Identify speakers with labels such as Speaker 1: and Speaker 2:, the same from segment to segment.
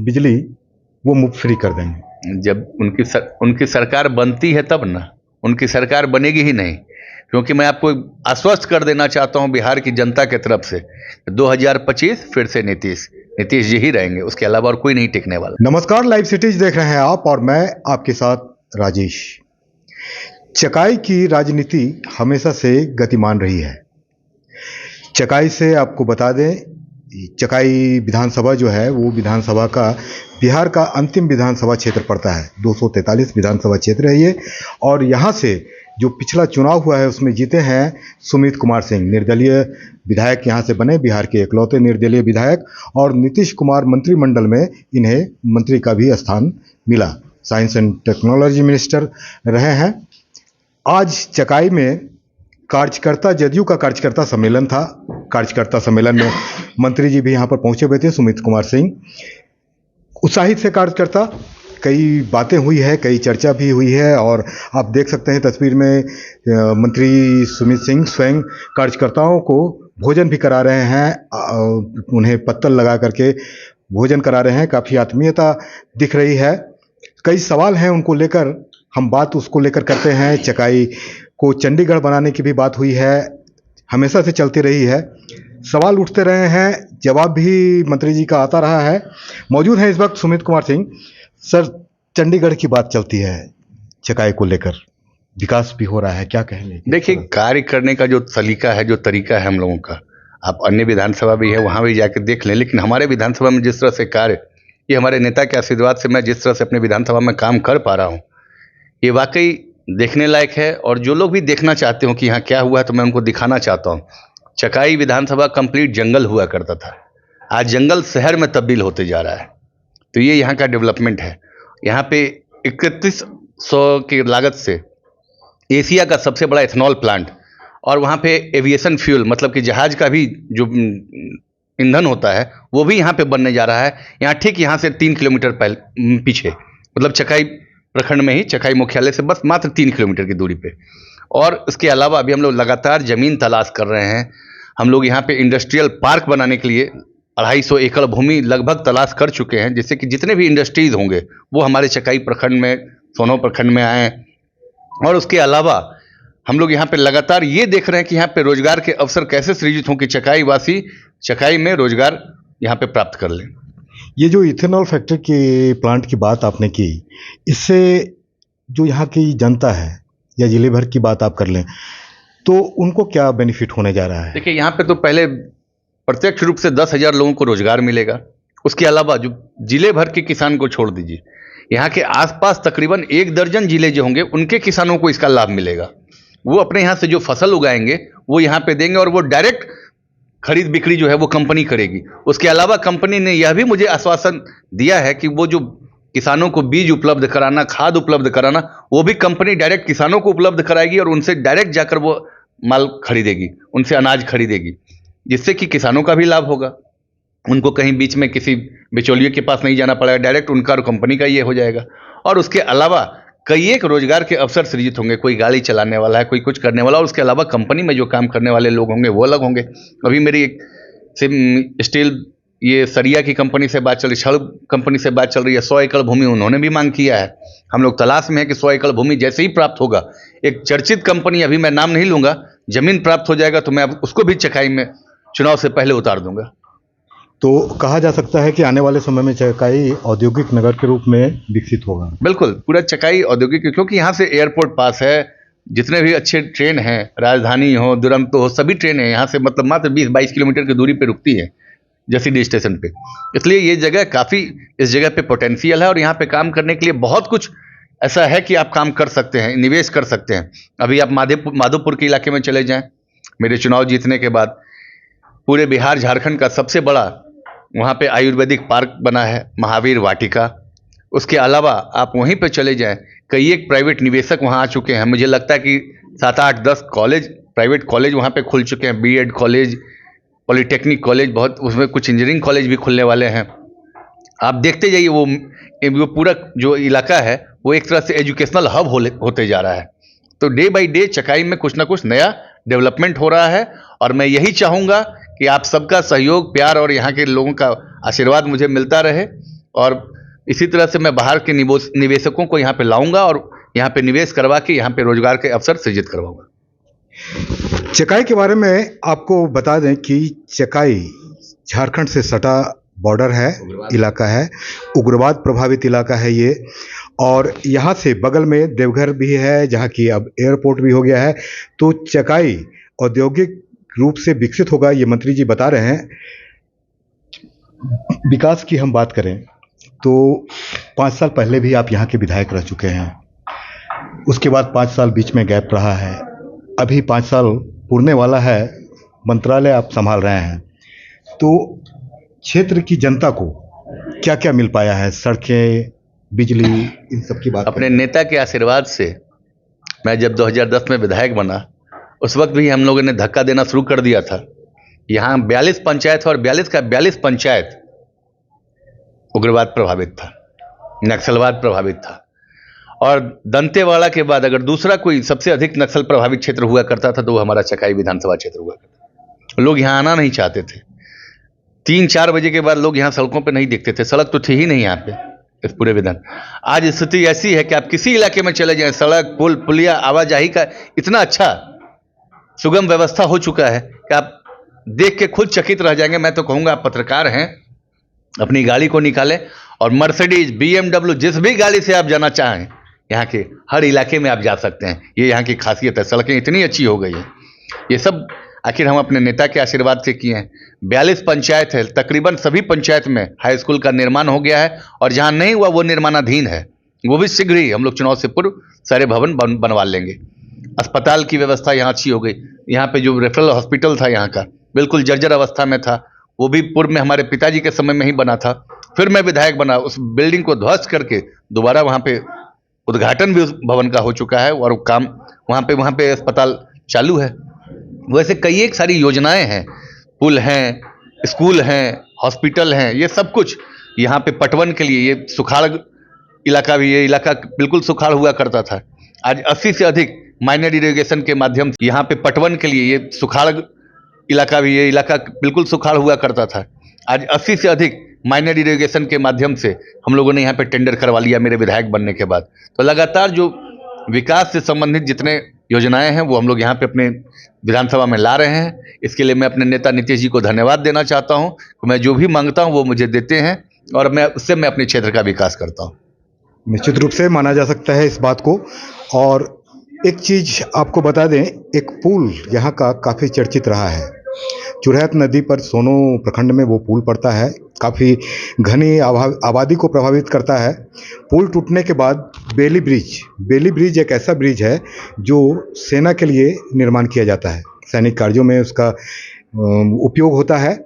Speaker 1: बिजली वो मुफ्त फ्री कर देंगे।
Speaker 2: जब उनकी सरकार बनती है तब ना, उनकी सरकार बनेगी ही नहीं, क्योंकि मैं आपको आश्वस्त कर देना चाहता हूं बिहार की जनता की तरफ से 2025 फिर से नीतीश जी ही रहेंगे, उसके अलावा और कोई नहीं टिकने वाला।
Speaker 1: नमस्कार, लाइव सिटीज देख रहे हैं आप और मैं आपके साथ राजेश। चकाई की राजनीति हमेशा से गतिमान रही है। चकाई से आपको बता दें, चकाई विधानसभा जो है वो विधानसभा का बिहार का अंतिम विधानसभा क्षेत्र पड़ता है। 243 विधानसभा क्षेत्र है ये, और यहाँ से जो पिछला चुनाव हुआ है उसमें जीते हैं सुमित कुमार सिंह, निर्दलीय विधायक यहाँ से बने, बिहार के इकलौते निर्दलीय विधायक, और नीतीश कुमार मंत्रिमंडल में इन्हें मंत्री का भी स्थान मिला। साइंस एंड टेक्नोलॉजी मिनिस्टर रहे हैं। आज चकाई में कार्यकर्ता, जदयू का कार्यकर्ता सम्मेलन था। कार्यकर्ता सम्मेलन में मंत्री जी भी यहाँ पर पहुंचे हुए थे, सुमित कुमार सिंह। उत्साहित से कार्यकर्ता, कई बातें हुई है, कई चर्चा भी हुई है, और आप देख सकते हैं तस्वीर में मंत्री सुमित सिंह स्वयं कार्यकर्ताओं को भोजन भी करा रहे हैं, उन्हें पत्तल लगा करके भोजन करा रहे हैं। काफ़ी आत्मीयता दिख रही है। कई सवाल हैं उनको लेकर, हम बात उसको लेकर करते हैं। चकाई को चंडीगढ़ बनाने की भी बात हुई है, हमेशा से चलती रही है। सवाल उठते रहे हैं, जवाब भी मंत्री जी का आता रहा है। मौजूद हैं इस वक्त सुमित कुमार सिंह। सर, चंडीगढ़ की बात चलती है, चकाई को लेकर विकास भी हो रहा है, क्या कहेंगे?
Speaker 2: देखिए, कार्य करने का जो सलीका है, जो तरीका है हम लोगों का, आप अन्य विधानसभा भी है वहाँ भी जाकर देख लें, लेकिन हमारे विधानसभा में जिस तरह से कार्य, ये हमारे नेता के आशीर्वाद से मैं जिस तरह से अपने विधानसभा में काम कर पा रहा हूँ, ये वाकई देखने लायक है। और जो लोग भी देखना चाहते हो कि यहाँ क्या हुआ है, तो मैं उनको दिखाना चाहता हूँ। चकाई विधानसभा कंप्लीट जंगल हुआ करता था, आज जंगल शहर में तब्दील होते जा रहा है। तो ये यहाँ का डेवलपमेंट है। यहाँ पे 3100 की लागत से एशिया का सबसे बड़ा इथेनॉल प्लांट, और वहाँ पे एविएशन फ्यूल मतलब कि जहाज का भी जो ईंधन होता है वो भी यहाँ पे बनने जा रहा है। यहाँ ठीक यहाँ से 3 किलोमीटर पीछे, मतलब चकाई प्रखंड में ही, चकाई मुख्यालय से बस मात्र 3 किलोमीटर की दूरी पे। और इसके अलावा अभी हम लोग लगातार ज़मीन तलाश कर रहे हैं। हम लोग यहाँ पे इंडस्ट्रियल पार्क बनाने के लिए 250 एकड़ भूमि लगभग तलाश कर चुके हैं, जिससे कि जितने भी इंडस्ट्रीज होंगे वो हमारे चकाई प्रखंड में, सोनो प्रखंड में आएँ। और उसके अलावा हम लोग यहाँ पे लगातार ये देख रहे हैं कि यहाँ पे रोजगार के अवसर कैसे सृजित हों कि चकाई वासी चकाई में रोजगार यहाँ पे प्राप्त कर लें।
Speaker 1: ये जो इथेनॉल फैक्ट्री के प्लांट की बात आपने की, इससे जो यहाँ की जनता है या जिले भर की बात आप कर लें तो उनको क्या बेनिफिट होने जा रहा है?
Speaker 2: देखिए, यहाँ पे तो पहले प्रत्यक्ष रूप से 10,000 लोगों को रोजगार मिलेगा। उसके अलावा जो जिले भर के किसान को छोड़ दीजिए, यहाँ के आसपास तकरीबन 1 दर्जन जिले जो होंगे उनके किसानों को इसका लाभ मिलेगा। वो अपने यहाँ से जो फसल उगाएंगे वो यहाँ पे देंगे, और वो डायरेक्ट खरीद बिक्री जो है वो कंपनी करेगी। उसके अलावा कंपनी ने यह भी मुझे आश्वासन दिया है कि वो जो किसानों को बीज उपलब्ध कराना, खाद उपलब्ध कराना, वो भी कंपनी डायरेक्ट किसानों को उपलब्ध कराएगी और उनसे डायरेक्ट जाकर वो माल खरीदेगी, उनसे अनाज खरीदेगी, जिससे कि किसानों का भी लाभ होगा। उनको कहीं बीच में किसी बिचौलिए के पास नहीं जाना पड़ेगा, डायरेक्ट उनका और कंपनी का ये हो जाएगा। और उसके अलावा कई एक रोजगार के अवसर सृजित होंगे। कोई गाड़ी चलाने वाला है, कोई कुछ करने वाला, और उसके अलावा कंपनी में जो काम करने वाले लोग होंगे वो अलग होंगे। अभी मेरी एक स्टील, ये सरिया की कंपनी से बात चल रही, छड़ कंपनी से बात चल रही है। 100 एकड़ भूमि उन्होंने भी मांग किया है। हम लोग तलाश में है कि 100 एकड़ भूमि जैसे ही प्राप्त होगा, एक चर्चित कंपनी, अभी मैं नाम नहीं लूँगा, जमीन प्राप्त हो जाएगा तो मैं उसको भी चकाई में चुनाव से पहले उतार दूंगा।
Speaker 1: तो कहा जा सकता है कि आने वाले समय में चकाई औद्योगिक नगर के रूप में विकसित होगा।
Speaker 2: बिल्कुल, पूरा चकाई औद्योगिक, क्योंकि यहाँ से एयरपोर्ट पास है। जितने भी अच्छे ट्रेन हैं, राजधानी हो, दुरंतो हो, सभी ट्रेन हैं यहाँ से मतलब मात्र 20-22 किलोमीटर की दूरी पे रुकती है जसीडीह स्टेशन पे। इसलिए ये जगह काफ़ी, इस जगह पे पोटेंशियल है और यहाँ पे काम करने के लिए बहुत कुछ ऐसा है कि आप काम कर सकते हैं, निवेश कर सकते हैं। अभी आप माधोपुर के इलाके में चले जाएं, मेरे चुनाव जीतने के बाद पूरे बिहार झारखंड का सबसे बड़ा वहाँ पे आयुर्वेदिक पार्क बना है, महावीर वाटिका। उसके अलावा आप वहीं पे चले जाएं, कई एक प्राइवेट निवेशक वहाँ आ चुके हैं। मुझे लगता है कि 7-8-10 कॉलेज, प्राइवेट कॉलेज वहाँ पे खुल चुके हैं, बीएड कॉलेज, पॉलिटेक्निक कॉलेज, बहुत, उसमें कुछ इंजीनियरिंग कॉलेज भी खुलने वाले हैं। आप देखते जाइए, वो पूरा जो इलाका है वो एक तरह से एजुकेशनल हब होते जा रहा है। तो डे बाई डे चकाई में कुछ ना कुछ नया डेवलपमेंट हो रहा है, और मैं यही चाहूँगा कि आप सबका सहयोग, प्यार और यहाँ के लोगों का आशीर्वाद मुझे मिलता रहे, और इसी तरह से मैं बाहर के निवेशकों को यहाँ पे लाऊंगा और यहाँ पे निवेश करवा के यहाँ पे रोजगार के अवसर सृजित करवाऊंगा।
Speaker 1: चकाई के बारे में आपको बता दें कि चकाई झारखंड से सटा बॉर्डर है, इलाका है, उग्रवाद प्रभावित इलाका है ये, और यहाँ से बगल में देवघर भी है जहाँ की अब एयरपोर्ट भी हो गया है। तो चकाई औद्योगिक रूप से विकसित होगा, ये मंत्री जी बता रहे हैं। विकास की हम बात करें तो 5 साल पहले भी आप यहाँ के विधायक रह चुके हैं, उसके बाद 5 साल बीच में गैप रहा है, अभी 5 साल पूरने वाला है, मंत्रालय आप संभाल रहे हैं। तो क्षेत्र की जनता को क्या क्या मिल पाया है, सड़कें, बिजली, इन सब की बात
Speaker 2: अपने नेता के आशीर्वाद से मैं जब 2010 में विधायक बना, उस वक्त भी हम लोगों ने धक्का देना शुरू कर दिया था। यहाँ 42 पंचायत और 42 का 42 पंचायत उग्रवाद प्रभावित था, नक्सलवाद प्रभावित था। और दंतेवाड़ा के बाद अगर दूसरा कोई सबसे अधिक नक्सल प्रभावित क्षेत्र हुआ करता था तो वो हमारा चकाई विधानसभा क्षेत्र हुआ करता था। लोग यहाँ आना नहीं चाहते थे। 3-4 बजे के बाद लोग यहाँ सड़कों पे नहीं दिखते थे, सड़क तो थी ही नहीं यहाँ पे इस पूरे विधान। आज स्थिति ऐसी है कि आप किसी इलाके में चले जाएं, सड़क, पुल, पुलिया, आवाजाही का इतना अच्छा सुगम व्यवस्था हो चुका है कि आप देख के खुद चकित रह जाएंगे। मैं तो कहूँगा आप पत्रकार हैं, अपनी गाड़ी को निकालें और मर्सिडीज, BMW, जिस भी गाड़ी से आप जाना चाहें, यहाँ के हर इलाके में आप जा सकते हैं। ये यहाँ की खासियत है। सड़कें इतनी अच्छी हो गई हैं, ये सब आखिर हम अपने नेता के आशीर्वाद से किए हैं। 42 पंचायत है, तकरीबन सभी पंचायत में हाई स्कूल का निर्माण हो गया है और जहाँ नहीं हुआ वो निर्माणाधीन है, वो भी शीघ्र ही हम लोग चुनाव से पूर्व सारे भवन बनवा लेंगे। अस्पताल की व्यवस्था यहाँ अच्छी हो गई। यहाँ पे जो रेफरल हॉस्पिटल था यहाँ का बिल्कुल जर्जर अवस्था में था, वो भी पूर्व में हमारे पिताजी के समय में ही बना था। फिर मैं विधायक बना, उस बिल्डिंग को ध्वस्त करके दोबारा वहाँ पे उद्घाटन भी उस भवन का हो चुका है और काम वहाँ पे अस्पताल चालू है। वैसे कई एक सारी योजनाएं हैं, पुल हैं, स्कूल हैं, हॉस्पिटल हैं, ये सब कुछ यहाँ पे पटवन के लिए। ये सुखाड़ इलाका भी, ये इलाका बिल्कुल सुखाड़ हुआ करता था। आज 80 से अधिक माइनर इरिगेशन के माध्यम से यहाँ पे पटवन के लिए, ये सुखाड़ इलाका भी, ये इलाका बिल्कुल सुखाड़ हुआ करता था। आज 80 से अधिक माइनर इरिगेशन के माध्यम से हम लोगों ने यहाँ पे टेंडर करवा लिया मेरे विधायक बनने के बाद। तो लगातार जो विकास से संबंधित जितने योजनाएं हैं वो हम लोग यहाँ पे अपने विधानसभा में ला रहे हैं। इसके लिए मैं अपने नेता नीतीश जी को धन्यवाद देना चाहता हूँ कि मैं जो भी मांगता हूँ वो मुझे देते हैं और उससे मैं अपने क्षेत्र का विकास करता हूँ।
Speaker 1: निश्चित रूप से माना जा सकता है इस बात को। और एक चीज आपको बता दें, एक पुल यहाँ का काफ़ी चर्चित रहा है। चुरहत नदी पर सोनो प्रखंड में वो पुल पड़ता है, काफ़ी घनी आबादी को प्रभावित करता है। पुल टूटने के बाद बेली ब्रिज एक ऐसा ब्रिज है जो सेना के लिए निर्माण किया जाता है, सैनिक कार्यों में उसका उपयोग होता है।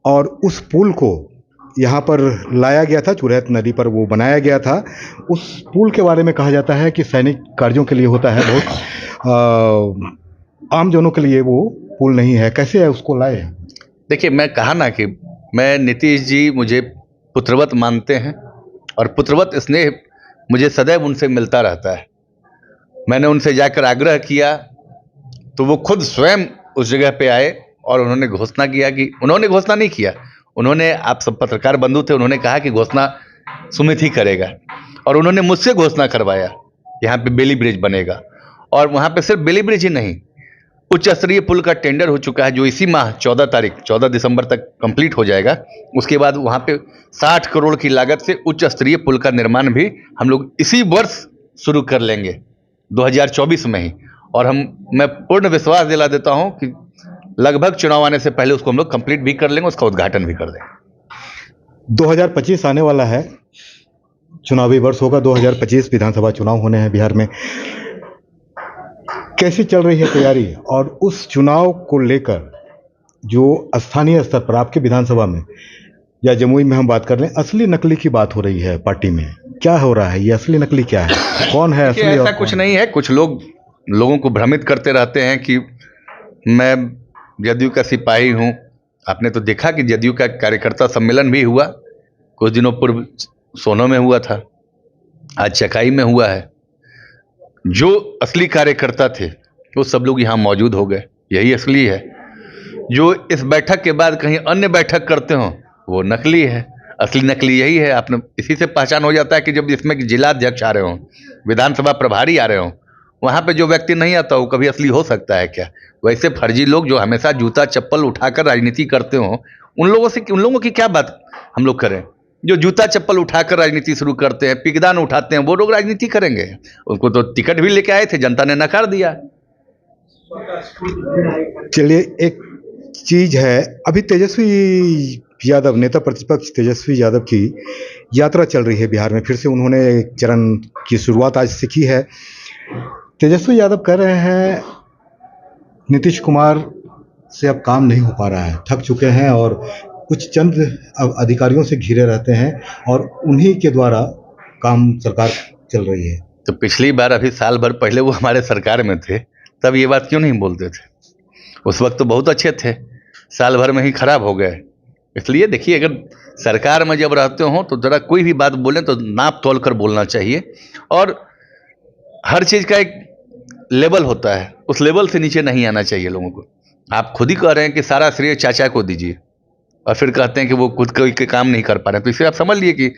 Speaker 1: और उस पुल को यहाँ पर लाया गया था, चुरहत नदी पर वो बनाया गया था। उस पुल के बारे में कहा जाता है कि सैनिक कार्यों के लिए होता है, बहुत आम जनों के लिए वो पुल नहीं है। कैसे है उसको लाए?
Speaker 2: देखिए, मैं कहा ना कि मैं नीतीश जी मुझे पुत्रवत मानते हैं और पुत्रवत स्नेह मुझे सदैव उनसे मिलता रहता है। मैंने उनसे जाकर आग्रह किया तो वो खुद स्वयं उस जगह पे आए और उन्होंने घोषणा किया कि, उन्होंने घोषणा नहीं किया, उन्होंने, आप सब पत्रकार बंधु थे, उन्होंने कहा कि घोषणा सुमित ही करेगा और उन्होंने मुझसे घोषणा करवाया यहाँ पे बेली ब्रिज बनेगा। और वहाँ पे सिर्फ बेली ब्रिज ही नहीं, उच्च स्तरीय पुल का टेंडर हो चुका है जो इसी माह 14 दिसंबर तक कंप्लीट हो जाएगा। उसके बाद वहाँ पे 60 करोड़ की लागत से उच्च स्तरीय पुल का निर्माण भी हम लोग इसी वर्ष शुरू कर लेंगे, 2024 में ही। और मैं पूर्ण विश्वास दिला देता हूँ कि लगभग चुनाव आने से पहले उसको हम लोग कंप्लीट भी कर लेंगे, उसका उद्घाटन भी कर देंगे।
Speaker 1: 2025 आने वाला है, चुनावी वर्ष होगा, 2025 विधानसभा चुनाव होने हैं बिहार में। कैसी चल रही है तैयारी? और उस चुनाव को लेकर जो स्थानीय स्तर पर आपके विधानसभा में या जमुई में हम बात कर लें, असली नकली की बात हो रही है पार्टी में, क्या हो रहा है? ये असली नकली क्या है, कौन है असली?
Speaker 2: ऐसा कुछ नहीं है। कुछ लोगों को भ्रमित करते रहते हैं कि मैं जदयू का सिपाही हूँ। आपने तो देखा कि जदयू का कार्यकर्ता सम्मेलन भी हुआ, कुछ दिनों पूर्व सोनो में हुआ था, आज चकाई में हुआ है। जो असली कार्यकर्ता थे वो सब लोग यहाँ मौजूद हो गए, यही असली है। जो इस बैठक के बाद कहीं अन्य बैठक करते हो वो नकली है। असली नकली यही है। आपने इसी से पहचान हो जाता है कि जब इसमें जिला अध्यक्ष आ रहे हों, विधानसभा प्रभारी आ रहे हों, वहाँ पे जो व्यक्ति नहीं आता वो कभी असली हो सकता है क्या? वैसे फर्जी लोग जो हमेशा जूता चप्पल उठाकर राजनीति करते हों, उन लोगों की क्या बात हम लोग करें? जो जूता चप्पल उठाकर राजनीति शुरू करते हैं, पिकदान उठाते हैं, वो लोग राजनीति करेंगे? उनको तो टिकट भी लेके आए थे, जनता ने नकार दिया।
Speaker 1: चलिए, एक चीज है, अभी तेजस्वी यादव, नेता प्रतिपक्ष तेजस्वी यादव की यात्रा चल रही है बिहार में। फिर से उन्होंने एक चरण की शुरुआत आज से की है। तेजस्वी यादव कह रहे हैं नीतीश कुमार से अब काम नहीं हो पा रहा है, थक चुके हैं और कुछ चंद अधिकारियों से घिरे रहते हैं और उन्हीं के द्वारा काम सरकार चल रही है।
Speaker 2: तो पिछली बार अभी साल भर पहले वो हमारे सरकार में थे, तब ये बात क्यों नहीं बोलते थे? उस वक्त तो बहुत अच्छे थे, साल भर में ही खराब हो गए। इसलिए देखिए, अगर सरकार में जब रहते हो तो ज़रा कोई भी बात बोलें तो नाप तोल कर बोलना चाहिए, और हर चीज़ का एक लेवल होता है, उस लेवल से नीचे नहीं आना चाहिए लोगों को। आप खुद ही कह रहे हैं कि सारा श्रेय चाचा को दीजिए, और फिर कहते हैं कि वो खुद कोई काम नहीं कर पा रहे हैं, तो इससे आप समझ लिए कि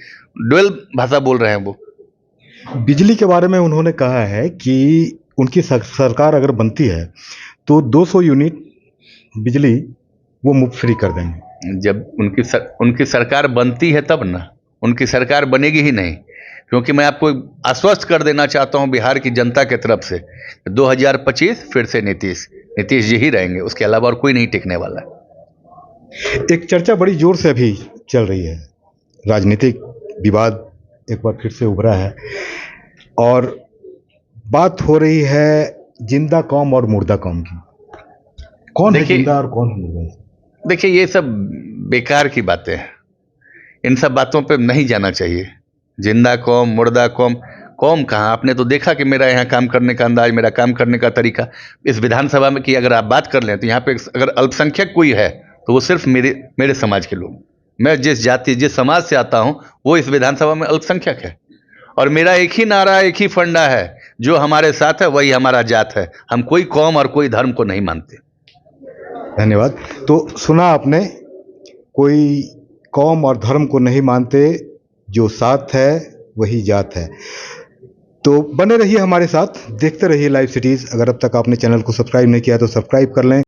Speaker 2: डुअल भाषा बोल रहे हैं वो।
Speaker 1: बिजली के बारे में उन्होंने कहा है कि उनकी सरकार अगर बनती है तो 200 यूनिट बिजली वो मुफ्त फ्री कर देंगे।
Speaker 2: जब उनकी सरकार बनती है तब ना, उनकी सरकार बनेगी ही नहीं, क्योंकि मैं आपको आश्वस्त कर देना चाहता हूं बिहार की जनता के तरफ से, 2025 फिर से नीतीश जी ही रहेंगे, उसके अलावा और कोई नहीं टिकने वाला है।
Speaker 1: एक चर्चा बड़ी जोर से अभी चल रही है, राजनीतिक विवाद एक बार फिर से उभरा है और बात हो रही है जिंदा कौम और मुर्दा कौम की। कौन है जिंदा और कौन है मुर्दा?
Speaker 2: देखिए, ये सब बेकार की बातें हैं, इन सब बातों पे नहीं जाना चाहिए। जिंदा कौम, मुर्दा कौम, कौम कहाँ? आपने तो देखा कि मेरा यहाँ काम करने का अंदाज, मेरा काम करने का तरीका, इस विधानसभा में की अगर आप बात कर लें तो यहाँ पे अगर अल्पसंख्यक कोई है तो वो सिर्फ मेरे समाज के लोग। मैं जिस जाति, जिस समाज से आता हूँ, वो इस विधानसभा में अल्पसंख्यक है, और मेरा एक ही नारा, एक ही फंडा है, जो हमारे साथ है वही हमारा जात है। हम कोई कौम और कोई धर्म को नहीं मानते।
Speaker 1: धन्यवाद। तो सुना आपने, कोई कौम और धर्म को नहीं मानते, जो साथ है वही जात है। तो बने रहिए हमारे साथ, देखते रहिए लाइव सिटीज़। अगर अब तक आपने चैनल को सब्सक्राइब नहीं किया तो सब्सक्राइब कर लें।